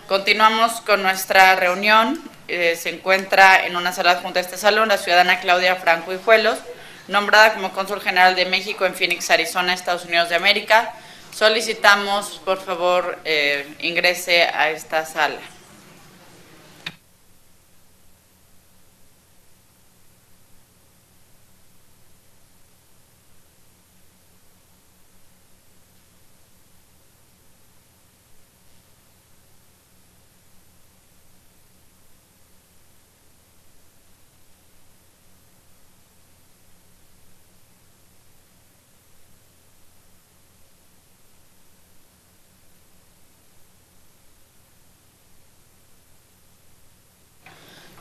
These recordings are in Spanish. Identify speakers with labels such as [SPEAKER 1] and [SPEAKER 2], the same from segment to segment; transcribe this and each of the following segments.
[SPEAKER 1] Continuamos con nuestra reunión. Se encuentra en una sala adjunta a este salón la ciudadana Claudia Franco Hijuelos, nombrada como cónsul general de México en Phoenix, Arizona, Estados Unidos de América. Solicitamos, por favor, ingrese a esta sala.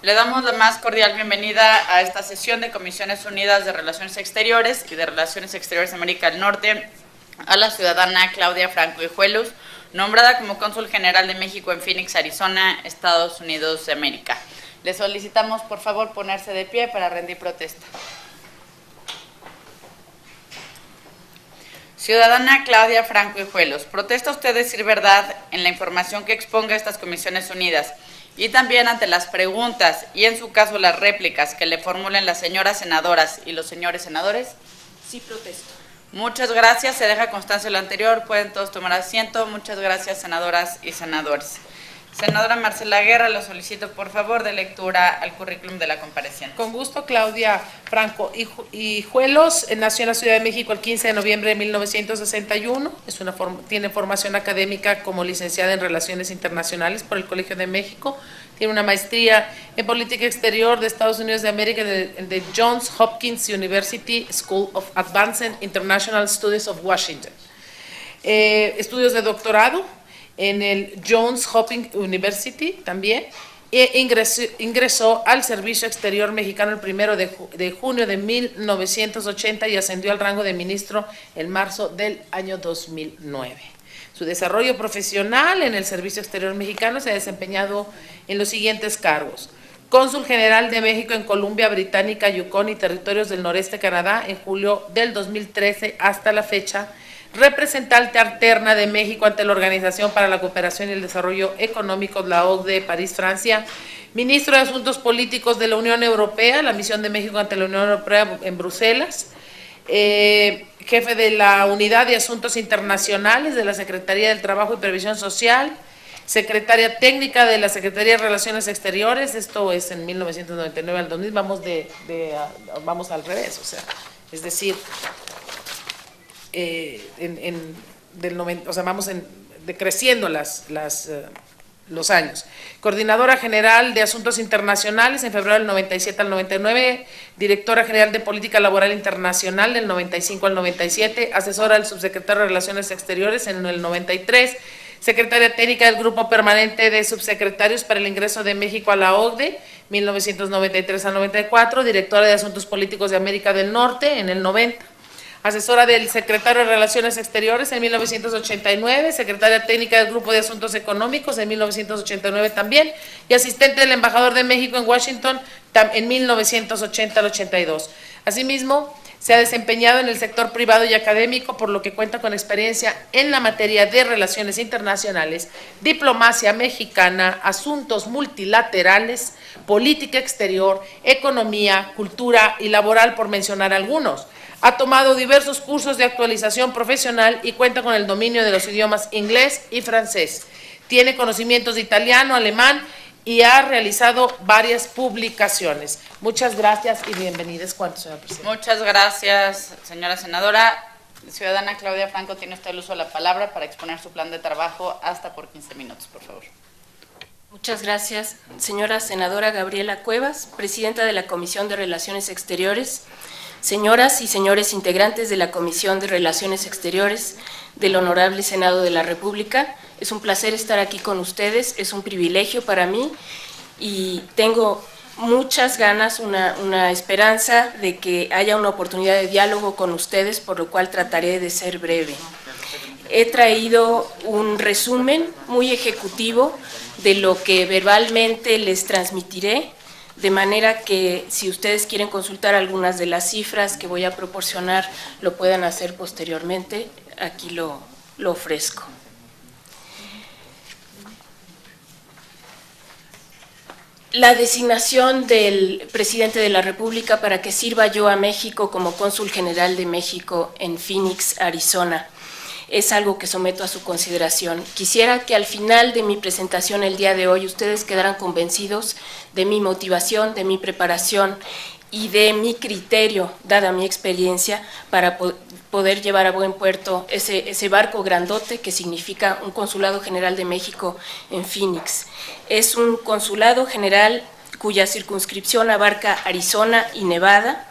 [SPEAKER 1] Le damos la más cordial bienvenida a esta sesión de Comisiones Unidas de Relaciones Exteriores y de Relaciones Exteriores de América del Norte a la ciudadana Claudia Franco Hijuelos, nombrada como cónsul general de México en Phoenix, Arizona, Estados Unidos de América. Le solicitamos, por favor, ponerse de pie para rendir protesta. Ciudadana Claudia Franco Hijuelos, ¿protesta usted decir verdad en la información que exponga estas Comisiones Unidas y también ante las preguntas y, en su caso, las réplicas que le formulen las señoras senadoras y los señores senadores?
[SPEAKER 2] Sí, protesto.
[SPEAKER 1] Muchas gracias. Se deja constancia de lo anterior. Pueden todos tomar asiento. Muchas gracias, senadoras y senadores. Senadora Marcela Guerra, lo solicito, por favor, de lectura al currículum de la compareciente.
[SPEAKER 2] Con gusto. Claudia Franco Hijuelos nació en la Ciudad de México el 15 de noviembre de 1961. Tiene formación académica como licenciada en Relaciones Internacionales por el Colegio de México. Tiene una maestría en Política Exterior de Estados Unidos de América de Johns Hopkins University School of Advanced International Studies of Washington. Estudios de doctorado en el Johns Hopkins University también, e ingresó al Servicio Exterior Mexicano el 1 de junio de 1980 y ascendió al rango de ministro en marzo del año 2009. Su desarrollo profesional en el Servicio Exterior Mexicano se ha desempeñado en los siguientes cargos: cónsul general de México en Columbia Británica, Yukon y territorios del noreste de Canadá en julio del 2013 hasta la fecha; representante alterna de México ante la Organización para la Cooperación y el Desarrollo Económico, la OCDE, París, Francia; ministro de Asuntos Políticos de la Unión Europea, la misión de México ante la Unión Europea en Bruselas; jefe de la Unidad de Asuntos Internacionales de la Secretaría del Trabajo y Previsión Social; secretaria técnica de la Secretaría de Relaciones Exteriores. Esto es en 1999 al 2000, vamos al revés, o sea, es decir, vamos decreciendo los años. Coordinadora General de Asuntos Internacionales en febrero del 97 al 99, Directora General de Política Laboral Internacional del 95 al 97, asesora del Subsecretario de Relaciones Exteriores en el 93, Secretaria Técnica del Grupo Permanente de Subsecretarios para el Ingreso de México a la OCDE, 1993 al 94, Directora de Asuntos Políticos de América del Norte en el 90. Asesora del Secretario de Relaciones Exteriores en 1989, secretaria técnica del Grupo de Asuntos Económicos en 1989 también, y asistente del Embajador de México en Washington en 1980 al 82. Asimismo, se ha desempeñado en el sector privado y académico, por lo que cuenta con experiencia en la materia de relaciones internacionales, diplomacia mexicana, asuntos multilaterales, política exterior, economía, cultura y laboral, por mencionar algunos. Ha tomado diversos cursos de actualización profesional y cuenta con el dominio de los idiomas inglés y francés. Tiene conocimientos de italiano, alemán y ha realizado varias publicaciones. Muchas gracias y bienvenidas. ¿Cuánto, señora presidenta?
[SPEAKER 1] Muchas gracias, señora senadora. Ciudadana Claudia Franco, tiene usted el uso de la palabra para exponer su plan de trabajo hasta por 15 minutos, por favor.
[SPEAKER 3] Muchas gracias, señora senadora Gabriela Cuevas, presidenta de la Comisión de Relaciones Exteriores. Señoras y señores integrantes de la Comisión de Relaciones Exteriores del Honorable Senado de la República, es un placer estar aquí con ustedes, es un privilegio para mí y tengo muchas ganas, una esperanza de que haya una oportunidad de diálogo con ustedes, por lo cual trataré de ser breve. He traído un resumen muy ejecutivo de lo que verbalmente les transmitiré, de manera que si ustedes quieren consultar algunas de las cifras que voy a proporcionar, lo puedan hacer posteriormente, aquí lo ofrezco. la designación del presidente de la República para que sirva yo a México como cónsul general de México en Phoenix, Arizona, es algo que someto a su consideración. Quisiera que al final de mi presentación el día de hoy ustedes quedaran convencidos de mi motivación, de mi preparación y de mi criterio, dada mi experiencia, para poder llevar a buen puerto ese barco grandote que significa un Consulado General de México en Phoenix. Es un consulado general cuya circunscripción abarca Arizona y Nevada.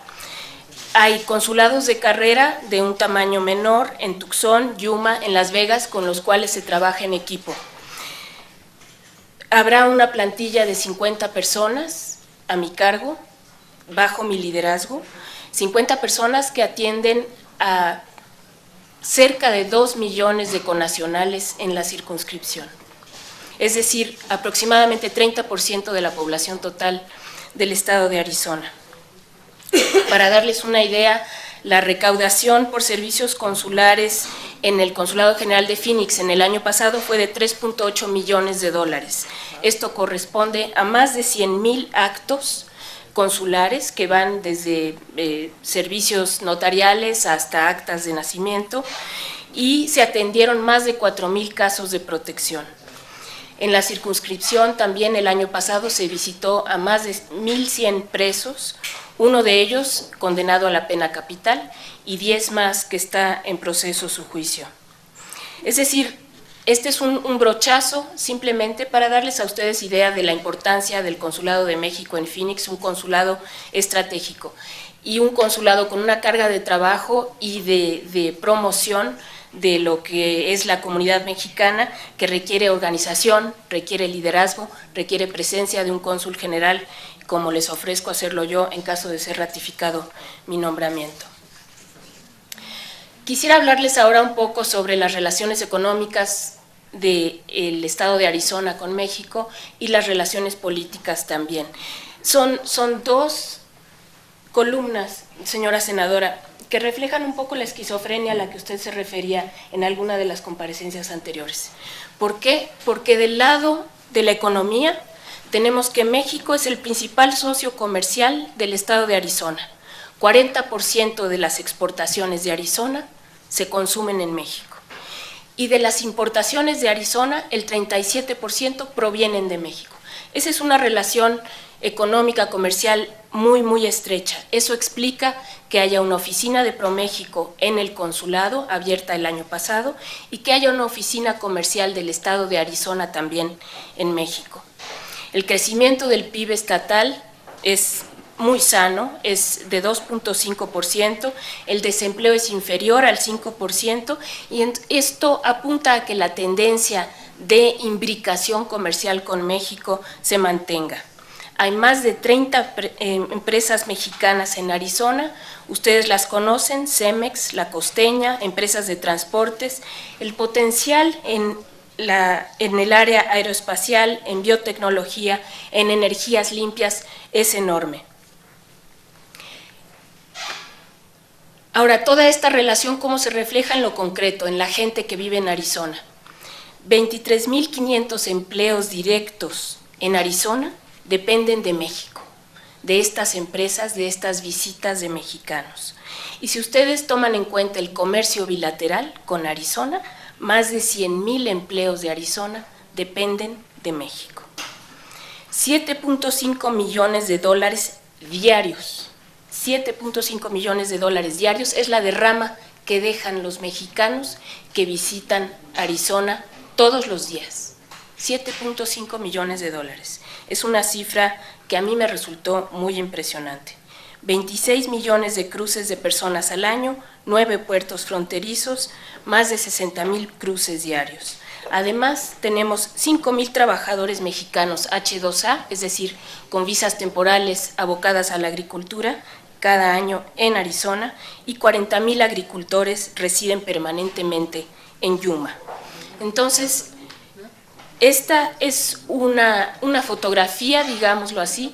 [SPEAKER 3] Hay consulados de carrera de un tamaño menor en Tucson, Yuma, en Las Vegas, con los cuales se trabaja en equipo. Habrá una plantilla de 50 personas a mi cargo, bajo mi liderazgo, 50 personas que atienden a cerca de 2 millones de connacionales en la circunscripción. Es decir, aproximadamente 30% de la población total del estado de Arizona. Para darles una idea, la recaudación por servicios consulares en el Consulado General de Phoenix en el año pasado fue de $3.8 millones. Esto corresponde a más de 100,000 actos consulares que van desde servicios notariales hasta actas de nacimiento, y se atendieron más de 4,000 casos de protección. En la circunscripción también el año pasado se visitó a más de 1,100 presos, uno de ellos condenado a la pena capital y 10 más que está en proceso su juicio. Es decir, este es un brochazo simplemente para darles a ustedes idea de la importancia del Consulado de México en Phoenix, un consulado estratégico y un consulado con una carga de trabajo y de promoción de lo que es la comunidad mexicana, que requiere organización, requiere liderazgo, requiere presencia de un cónsul general, como les ofrezco hacerlo yo en caso de ser ratificado mi nombramiento. Quisiera hablarles ahora un poco sobre las relaciones económicas del estado de Arizona con México y las relaciones políticas también. Son dos columnas, señora senadora, que reflejan un poco la esquizofrenia a la que usted se refería en alguna de las comparecencias anteriores. ¿Por qué? Porque del lado de la economía tenemos que México es el principal socio comercial del estado de Arizona. 40% de las exportaciones de Arizona se consumen en México. Y de las importaciones de Arizona, el 37% provienen de México. Esa es una relación económica, comercial muy estrecha. Eso explica que haya una oficina de ProMéxico en el consulado, abierta el año pasado, y que haya una oficina comercial del estado de Arizona también en México. El crecimiento del PIB estatal es muy sano, es de 2.5%, el desempleo es inferior al 5%, y esto apunta a que la tendencia de imbricación comercial con México se mantenga. Hay más de 30 empresas mexicanas en Arizona, ustedes las conocen, Cemex, La Costeña, empresas de transportes. El potencial en el área aeroespacial, en biotecnología, en energías limpias es enorme. Ahora, toda esta relación, ¿cómo se refleja en lo concreto, en la gente que vive en Arizona? 23,500 empleos directos en Arizona dependen de México, de estas empresas, de estas visitas de mexicanos. Y si ustedes toman en cuenta el comercio bilateral con Arizona, más de 100,000 empleos de Arizona dependen de México. $7.5 millones diarios. 7.5 millones de dólares diarios es la derrama que dejan los mexicanos que visitan Arizona todos los días. 7.5 millones de dólares. Es una cifra que a mí me resultó muy impresionante. 26 millones de cruces de personas al año, 9 puertos fronterizos, más de 60,000 cruces diarios. Además, tenemos 5,000 trabajadores mexicanos H2A, es decir, con visas temporales abocadas a la agricultura, cada año en Arizona, y 40,000 agricultores residen permanentemente en Yuma. Entonces, esta es una fotografía, digámoslo así,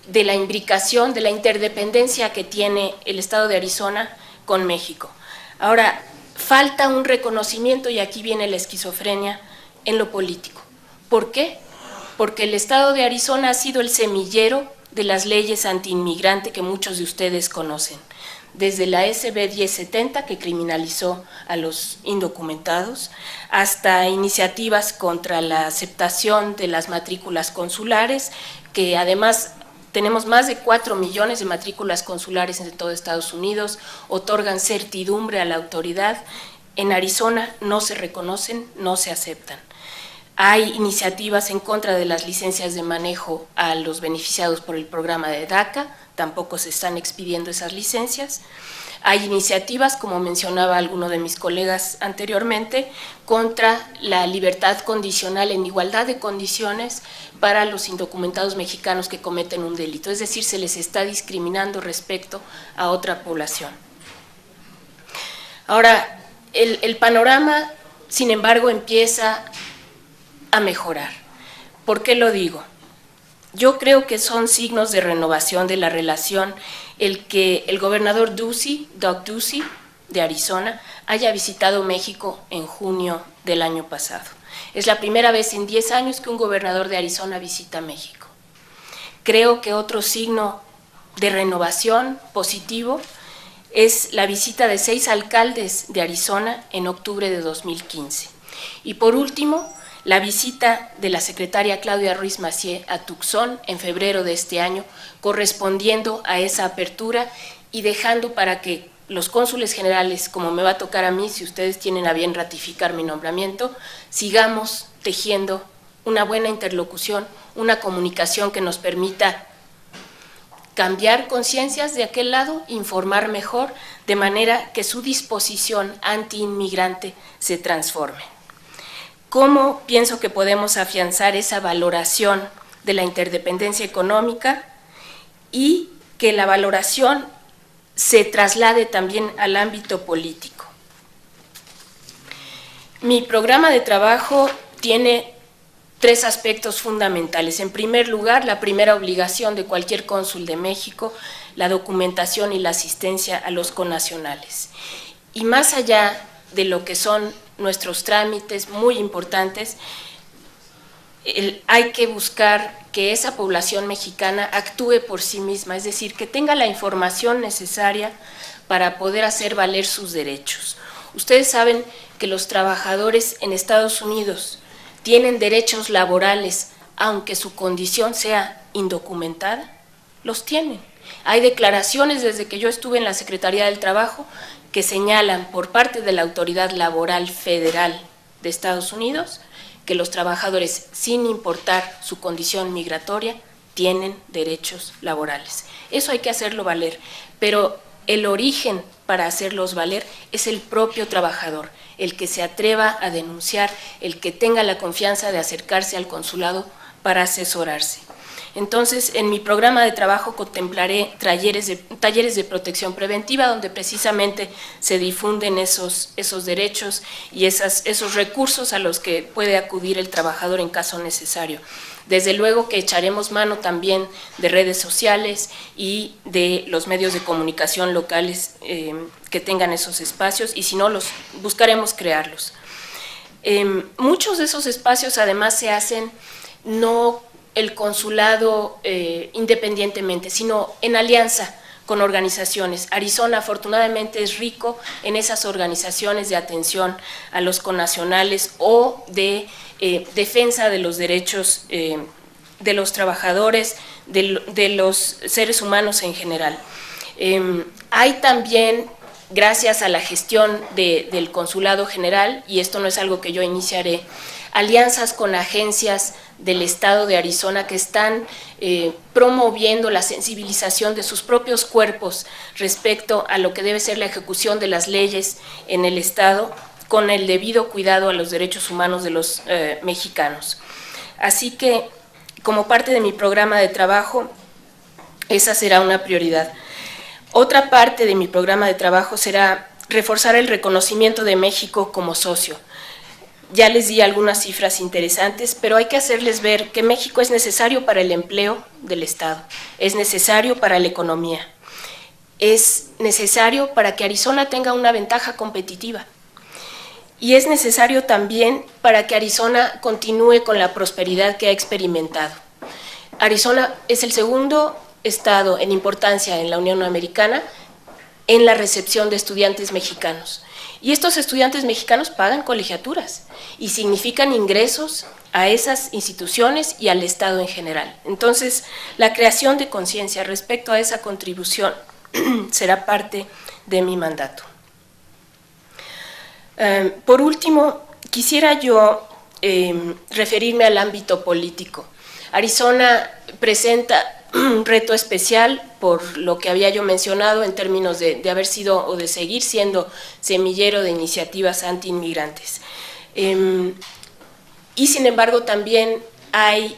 [SPEAKER 3] de la imbricación, de la interdependencia que tiene el estado de Arizona con México. Ahora, falta un reconocimiento, y aquí viene la esquizofrenia, en lo político. ¿Por qué? porque el estado de Arizona ha sido el semillero de las leyes antiinmigrante que muchos de ustedes conocen, desde la SB 1070, que criminalizó a los indocumentados, hasta iniciativas contra la aceptación de las matrículas consulares, que además tenemos más de 4 millones de matrículas consulares en todo Estados Unidos, otorgan certidumbre a la autoridad. En Arizona no se reconocen, no se aceptan. Hay iniciativas en contra de las licencias de manejo a los beneficiados por el programa de DACA, tampoco se están expidiendo esas licencias. Hay iniciativas, como mencionaba alguno de mis colegas anteriormente, contra la libertad condicional en igualdad de condiciones para los indocumentados mexicanos que cometen un delito, es decir, se les está discriminando respecto a otra población. Ahora, el panorama, sin embargo, empieza a mejorar. ¿Por qué lo digo? Yo creo que son signos de renovación de la relación el que el gobernador Doug Ducey, de Arizona, haya visitado México en junio del año pasado. Es la primera vez en 10 años que un gobernador de Arizona visita México. Creo que otro signo de renovación positivo es la visita de 6 alcaldes de Arizona en octubre de 2015. Y por último, la visita de la secretaria Claudia Ruiz Massieu a Tucson en febrero de este año, correspondiendo a esa apertura y dejando para que los cónsules generales, como me va a tocar a mí, si ustedes tienen a bien ratificar mi nombramiento, sigamos tejiendo una buena interlocución, una comunicación que nos permita cambiar conciencias de aquel lado, informar mejor, de manera que su disposición antiinmigrante se transforme. ¿Cómo pienso que podemos afianzar esa valoración de la interdependencia económica y que la valoración se traslade también al ámbito político? Mi programa de trabajo tiene 3 aspectos fundamentales. En primer lugar, la primera obligación de cualquier cónsul de México, la documentación y la asistencia a los connacionales. Y más allá de lo que son nuestros trámites muy importantes, hay que buscar que esa población mexicana actúe por sí misma, es decir, que tenga la información necesaria para poder hacer valer sus derechos. Ustedes saben que los trabajadores en Estados Unidos tienen derechos laborales, aunque su condición sea indocumentada, los tienen. Hay declaraciones desde que yo estuve en la Secretaría del Trabajo que señalan por parte de la Autoridad Laboral Federal de Estados Unidos que los trabajadores, sin importar su condición migratoria, tienen derechos laborales. Eso hay que hacerlo valer, pero el origen para hacerlos valer es el propio trabajador, el que se atreva a denunciar, el que tenga la confianza de acercarse al consulado para asesorarse. Entonces, en mi programa de trabajo contemplaré talleres de protección preventiva, donde precisamente se difunden esos derechos y esos recursos a los que puede acudir el trabajador en caso necesario. Desde luego que echaremos mano también de redes sociales y de los medios de comunicación locales que tengan esos espacios, y si no, los buscaremos crearlos. Muchos de esos espacios además se hacen no el consulado independientemente, sino en alianza con organizaciones. Arizona afortunadamente es rico en esas organizaciones de atención a los connacionales o de defensa de los derechos de los trabajadores, de los seres humanos en general. Hay también, gracias a la gestión del Consulado General, y esto no es algo que yo iniciaré, alianzas con agencias del estado de Arizona que están promoviendo la sensibilización de sus propios cuerpos respecto a lo que debe ser la ejecución de las leyes en el estado, con el debido cuidado a los derechos humanos de los mexicanos. Así que, como parte de mi programa de trabajo, esa será una prioridad. Otra parte de mi programa de trabajo será reforzar el reconocimiento de México como socio. Ya les di algunas cifras interesantes, pero hay que hacerles ver que México es necesario para el empleo del Estado, es necesario para la economía, es necesario para que Arizona tenga una ventaja competitiva. y es necesario también para que Arizona continúe con la prosperidad que ha experimentado. Arizona es el segundo estado en importancia en la Unión Americana en la recepción de estudiantes mexicanos. Y estos estudiantes mexicanos pagan colegiaturas y significan ingresos a esas instituciones y al Estado en general. Entonces, la creación de conciencia respecto a esa contribución será parte de mi mandato. Por último, quisiera yo referirme al ámbito político. Arizona presenta un reto especial por lo que había yo mencionado en términos de haber sido o de seguir siendo semillero de iniciativas anti-inmigrantes. Y sin embargo también hay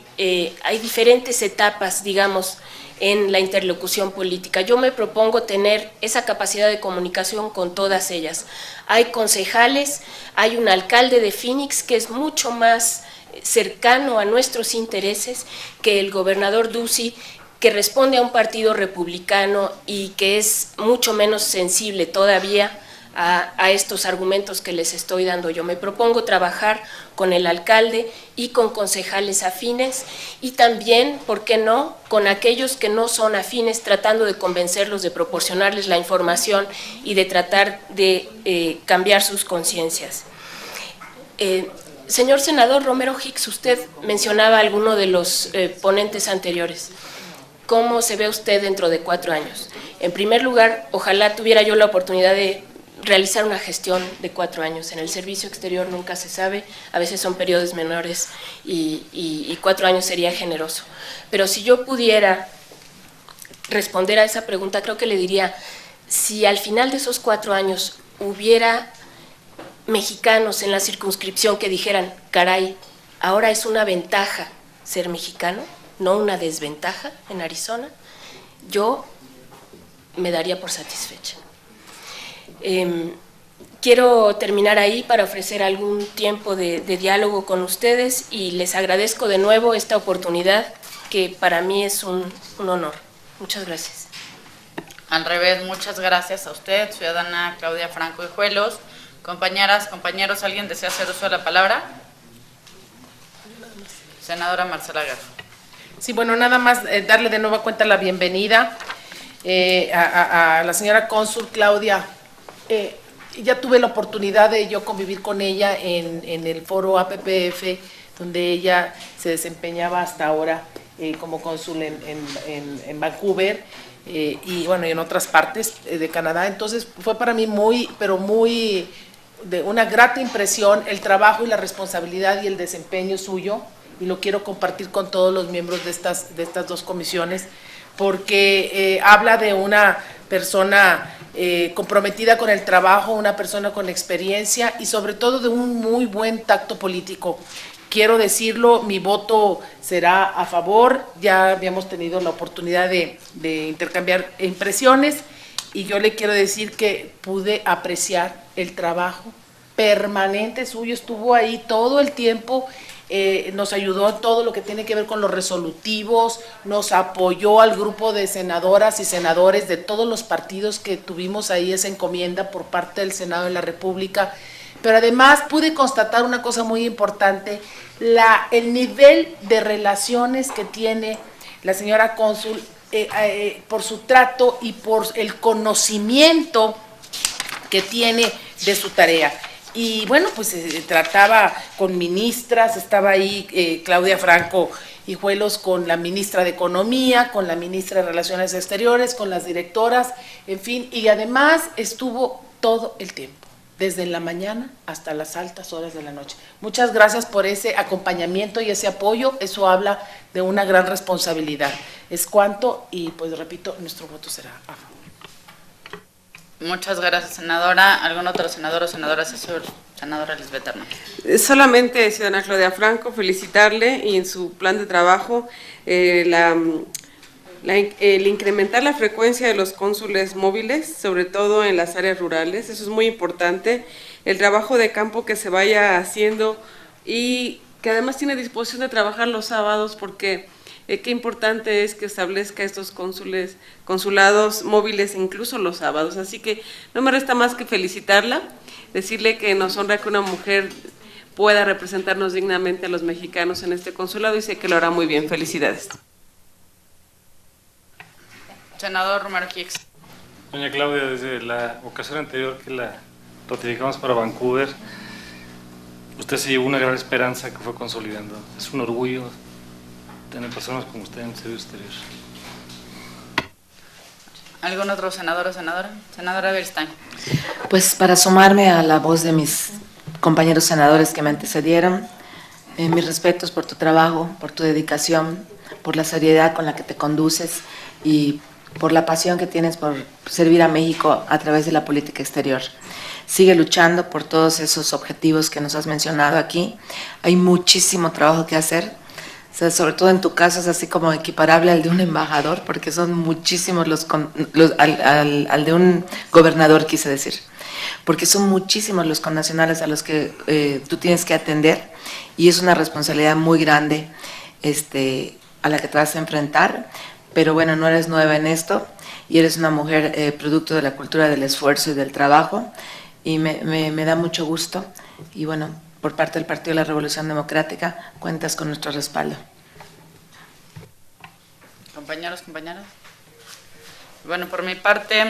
[SPEAKER 3] diferentes etapas, digamos, en la interlocución política. Yo me propongo tener esa capacidad de comunicación con todas ellas. Hay concejales, hay un alcalde de Phoenix que es mucho más cercano a nuestros intereses que el gobernador Ducey, que responde a un partido republicano y que es mucho menos sensible todavía a estos argumentos que les estoy dando. Yo me propongo trabajar con el alcalde y con concejales afines y también, ¿por qué no?, con aquellos que no son afines, tratando de convencerlos, de proporcionarles la información y de tratar de cambiar sus conciencias. Señor senador Romero Hicks, usted mencionaba a alguno de los ponentes anteriores. ¿Cómo se ve usted dentro de 4 años? En primer lugar, ojalá tuviera yo la oportunidad de realizar una gestión de 4 años. En el servicio exterior nunca se sabe, a veces son periodos menores y 4 años sería generoso. Pero si yo pudiera responder a esa pregunta, creo que le diría, si al final de esos 4 años hubiera mexicanos en la circunscripción que dijeran, caray, ahora es una ventaja ser mexicano, no una desventaja en Arizona, yo me daría por satisfecha. Quiero terminar ahí para ofrecer algún tiempo de diálogo con ustedes y les agradezco de nuevo esta oportunidad que para mí es un honor. Muchas gracias.
[SPEAKER 1] Al revés, muchas gracias a usted, ciudadana Claudia Franco Hijuelos. Compañeras, compañeros, ¿alguien desea hacer uso de la palabra? Senadora Marcela Guerra.
[SPEAKER 2] Sí, bueno, nada más darle de nueva cuenta la bienvenida a la señora cónsul Claudia. Ya tuve la oportunidad de yo convivir con ella en el foro APPF, donde ella se desempeñaba hasta ahora como cónsul en Vancouver y bueno, y en otras partes de Canadá. Entonces fue para mí muy de una grata impresión el trabajo y la responsabilidad y el desempeño suyo, y lo quiero compartir con todos los miembros de estas 2 comisiones, porque habla de una persona comprometida con el trabajo, una persona con experiencia y sobre todo de un muy buen tacto político. Quiero decirlo, mi voto será a favor, ya habíamos tenido la oportunidad de intercambiar impresiones y yo le quiero decir que pude apreciar el trabajo permanente suyo, estuvo ahí todo el tiempo. Nos ayudó en todo lo que tiene que ver con los resolutivos, nos apoyó al grupo de senadoras y senadores de todos los partidos que tuvimos ahí esa encomienda por parte del Senado de la República, pero además pude constatar una cosa muy importante, el nivel de relaciones que tiene la señora cónsul por su trato y por el conocimiento que tiene de su tarea. Y bueno, pues se trataba con ministras, estaba ahí Claudia Franco Hijuelos con la ministra de Economía, con la ministra de Relaciones Exteriores, con las directoras, en fin, y además estuvo todo el tiempo, desde la mañana hasta las altas horas de la noche. Muchas gracias por ese acompañamiento y ese apoyo, eso habla de una gran responsabilidad. Es cuanto, y pues repito, nuestro voto será a favor.
[SPEAKER 1] Muchas gracias, senadora. ¿Algún otro senador o senadora asesor? Senadora Lisbeth Hernández.
[SPEAKER 4] Solamente, ciudadana Claudia Franco, felicitarle y en su plan de trabajo el incrementar la frecuencia de los cónsules móviles, sobre todo en las áreas rurales, eso es muy importante, el trabajo de campo que se vaya haciendo y que además tiene disposición de trabajar los sábados porque qué importante es que establezca estos consulados móviles incluso los sábados. Así que no me resta más que felicitarla, decirle que nos honra que una mujer pueda representarnos dignamente a los mexicanos en este consulado y sé que lo hará muy bien. Felicidades.
[SPEAKER 1] Senador Romero Hicks.
[SPEAKER 5] Doña Claudia, desde la ocasión anterior que la ratificamos para Vancouver, usted se llevó una gran esperanza que fue consolidando. Es un orgullo tener personas como usted en el servicio exterior.
[SPEAKER 1] ¿Algún otro senador o senadora? Senadora Beristain.
[SPEAKER 6] Pues para sumarme a la voz de mis compañeros senadores que me antecedieron, mis respetos por tu trabajo, por tu dedicación, por la seriedad con la que te conduces y por la pasión que tienes por servir a México a través de la política exterior. Sigue luchando por todos esos objetivos que nos has mencionado aquí. Hay muchísimo trabajo que hacer. O sea, sobre todo en tu caso es así como equiparable al de un embajador, porque son muchísimos al de un gobernador, quise decir, porque son muchísimos los connacionales a los que tú tienes que atender y es una responsabilidad muy grande a la que te vas a enfrentar. Pero bueno, no eres nueva en esto y eres una mujer producto de la cultura del esfuerzo y del trabajo y me da mucho gusto y bueno, por parte del Partido de la Revolución Democrática cuentas con nuestro respaldo.
[SPEAKER 1] Compañeros, compañeras. Bueno, por mi parte,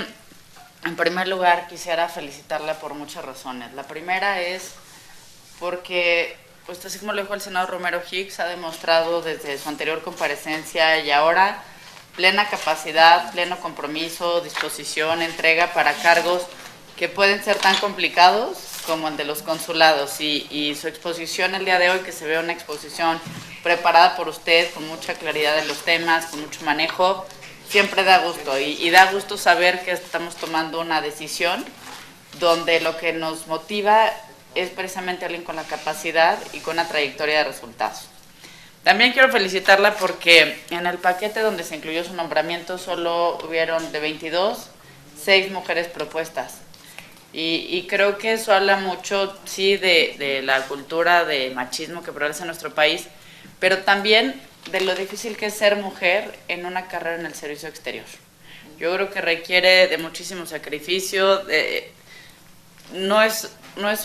[SPEAKER 1] en primer lugar quisiera felicitarla por muchas razones. La primera es porque, pues así como lo dijo el senador Romero Hicks, ha demostrado desde su anterior comparecencia y ahora plena capacidad, pleno compromiso, disposición, entrega para cargos que pueden ser tan complicados como el de los consulados y su exposición el día de hoy, que se ve una exposición preparada por usted con mucha claridad de los temas, con mucho manejo, siempre da gusto y da gusto saber que estamos tomando una decisión donde lo que nos motiva es precisamente alguien con la capacidad y con una trayectoria de resultados. También quiero felicitarla porque en el paquete donde se incluyó su nombramiento solo hubieron de 22, 6 mujeres propuestas. Y creo que eso habla mucho, sí, de la cultura de machismo que prevalece en nuestro país, pero también de lo difícil que es ser mujer en una carrera en el servicio exterior. Yo creo que requiere de muchísimo sacrificio, no es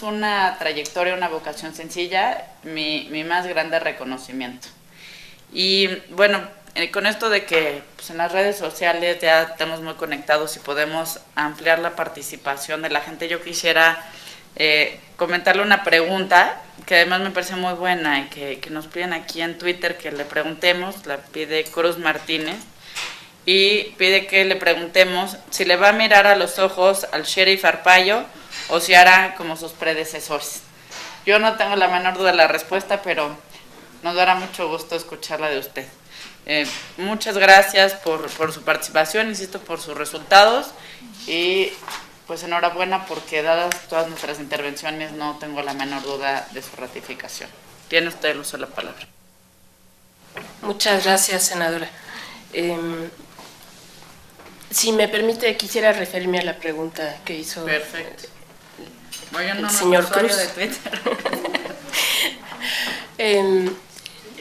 [SPEAKER 1] una trayectoria, una vocación sencilla, mi más grande reconocimiento. Y bueno, con esto de que pues en las redes sociales ya estamos muy conectados y podemos ampliar la participación de la gente, yo quisiera comentarle una pregunta que además me parece muy buena y que nos piden aquí en Twitter que le preguntemos, la pide Cruz Martínez, y pide que le preguntemos si le va a mirar a los ojos al sheriff Arpaio o si hará como sus predecesores. Yo no tengo la menor duda de la respuesta, pero nos dará mucho gusto escucharla de usted. Muchas gracias por su participación, insisto, por sus resultados y pues enhorabuena porque dadas todas nuestras intervenciones no tengo la menor duda de su ratificación. Tiene usted el uso de la palabra.
[SPEAKER 3] Muchas gracias, senadora. Si me permite, quisiera referirme a la pregunta que hizo
[SPEAKER 1] Perfecto. Bueno,
[SPEAKER 3] el señor Cruz.
[SPEAKER 1] De Twitter.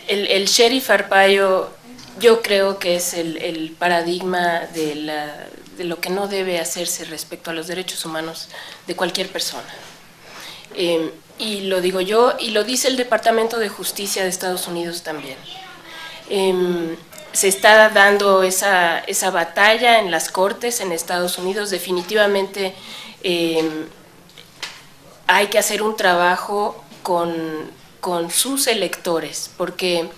[SPEAKER 3] El sheriff Arpaio, yo creo que es el paradigma de lo que no debe hacerse respecto a los derechos humanos de cualquier persona. Y lo digo yo, y lo dice el Departamento de Justicia de Estados Unidos también. Se está dando esa batalla en las cortes en Estados Unidos. Definitivamente hay que hacer un trabajo con sus electores, porque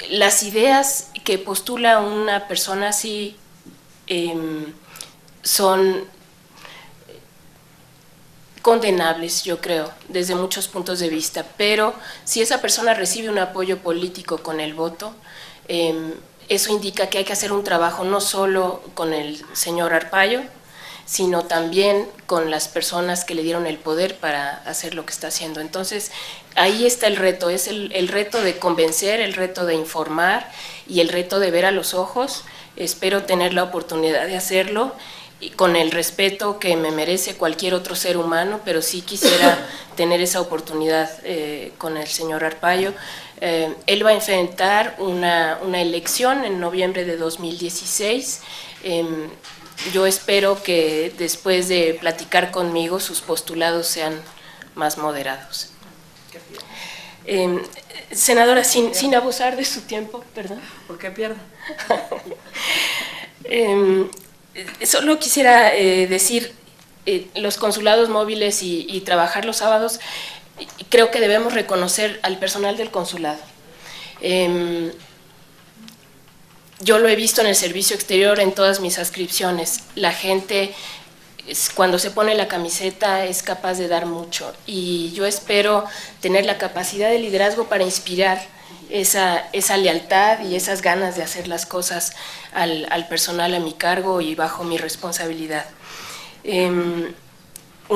[SPEAKER 3] las ideas que postula una persona así son condenables, yo creo, desde muchos puntos de vista, pero si esa persona recibe un apoyo político con el voto, eso indica que hay que hacer un trabajo no solo con el señor Arpaio, sino también con las personas que le dieron el poder para hacer lo que está haciendo. Entonces, ahí está el reto, es el reto de convencer, el reto de informar y el reto de ver a los ojos. Espero tener la oportunidad de hacerlo. y con el respeto que me merece cualquier otro ser humano, pero sí quisiera tener esa oportunidad con el señor Arpaio. Él va a enfrentar una elección en noviembre de 2016. Yo espero que después de platicar conmigo sus postulados sean más moderados. Senadora, sin abusar de su tiempo, perdón.
[SPEAKER 1] ¿Por qué pierde?
[SPEAKER 3] Solo quisiera decir, los consulados móviles y trabajar los sábados, creo que debemos reconocer al personal del consulado. Yo lo he visto en el servicio exterior en todas mis adscripciones. La gente, cuando se pone la camiseta, es capaz de dar mucho. Y yo espero tener la capacidad de liderazgo para inspirar esa lealtad y esas ganas de hacer las cosas al personal a mi cargo y bajo mi responsabilidad. Un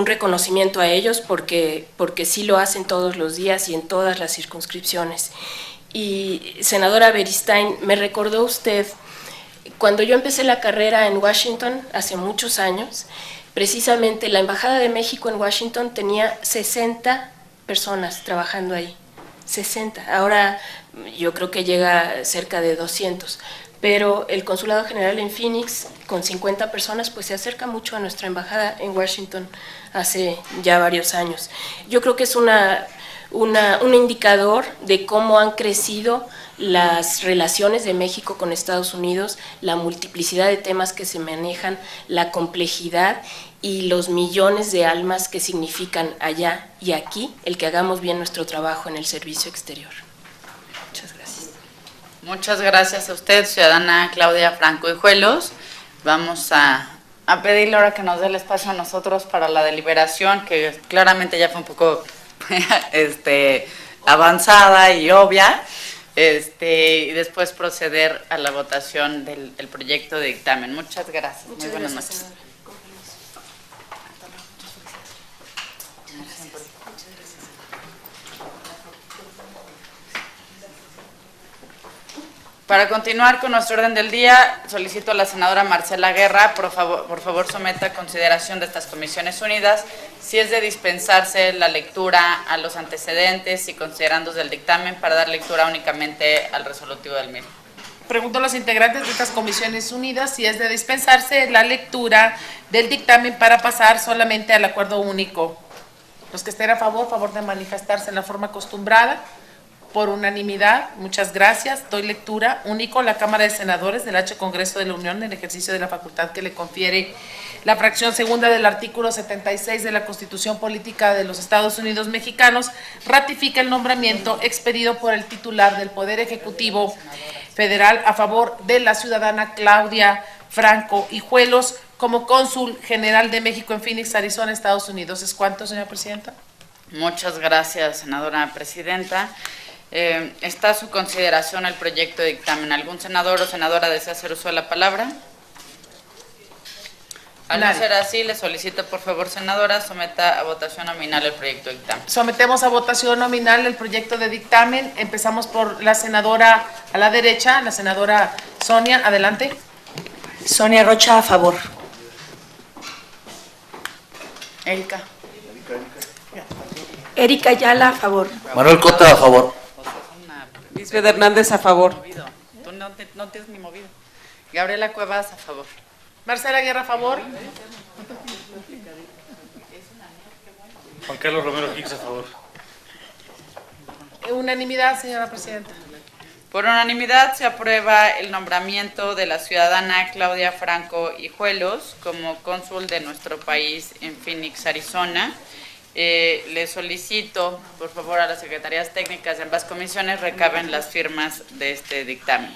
[SPEAKER 3] reconocimiento a ellos porque sí lo hacen todos los días y en todas las circunscripciones. Y senadora Beristain, me recordó usted, cuando yo empecé la carrera en Washington hace muchos años, precisamente la Embajada de México en Washington tenía 60 personas trabajando ahí, 60. Ahora yo creo que llega cerca de 200, pero el Consulado General en Phoenix, con 50 personas, pues se acerca mucho a nuestra embajada en Washington hace ya varios años. Yo creo que es un indicador de cómo han crecido las relaciones de México con Estados Unidos, la multiplicidad de temas que se manejan, la complejidad y los millones de almas que significan allá y aquí el que hagamos bien nuestro trabajo en el servicio exterior. Muchas gracias.
[SPEAKER 1] Muchas gracias a usted, ciudadana Claudia Franco Hijuelos. Vamos a pedirle ahora que nos dé el espacio a nosotros para la deliberación, que claramente ya fue un poco avanzada y obvia, y después proceder a la votación del proyecto de dictamen. Muchas gracias. Muy buenas noches.
[SPEAKER 3] Senadora.
[SPEAKER 1] Para continuar con nuestro orden del día, solicito a la senadora Marcela Guerra, por favor someta a consideración de estas comisiones unidas, si es de dispensarse la lectura a los antecedentes y considerandos del dictamen para dar lectura únicamente al resolutivo del mismo.
[SPEAKER 2] Pregunto a los integrantes de estas comisiones unidas si es de dispensarse la lectura del dictamen para pasar solamente al acuerdo único. Los que estén a favor de manifestarse en la forma acostumbrada. Por unanimidad, muchas gracias. Doy lectura. Único, la Cámara de Senadores del H. Congreso de la Unión, en ejercicio de la facultad que le confiere la fracción segunda del artículo 76 de la Constitución Política de los Estados Unidos Mexicanos, ratifica el nombramiento expedido por el titular del Poder Ejecutivo Federal a favor de la ciudadana Claudia Franco Hijuelos como cónsul general de México en Phoenix, Arizona, Estados Unidos. ¿Es cuánto, señora presidenta?
[SPEAKER 1] Muchas gracias, senadora presidenta. Está a su consideración el proyecto de dictamen. ¿Algún senador o senadora desea hacer uso de la palabra? Al no ser así, le solicito, por favor, senadora, someta a votación nominal el proyecto de dictamen.
[SPEAKER 2] Sometemos a votación nominal el proyecto de dictamen. Empezamos por la senadora a la derecha, la senadora Sonia. Adelante.
[SPEAKER 7] Sonia Rocha, a favor.
[SPEAKER 1] Erika.
[SPEAKER 7] Erika Ayala, a favor.
[SPEAKER 8] Manuel Cota, a favor.
[SPEAKER 4] Lisbeth Hernández, a favor.
[SPEAKER 1] Tú no te has ni movido. Gabriela Cuevas, a favor.
[SPEAKER 2] Marcela Guerra, a favor.
[SPEAKER 5] Juan Carlos Romero Hicks, a favor.
[SPEAKER 2] Unanimidad, señora presidenta.
[SPEAKER 1] Por unanimidad se aprueba el nombramiento de la ciudadana Claudia Franco Hijuelos como cónsul de nuestro país en Phoenix, Arizona. Le solicito, por favor, a las secretarías técnicas de ambas comisiones recaben las firmas de este dictamen.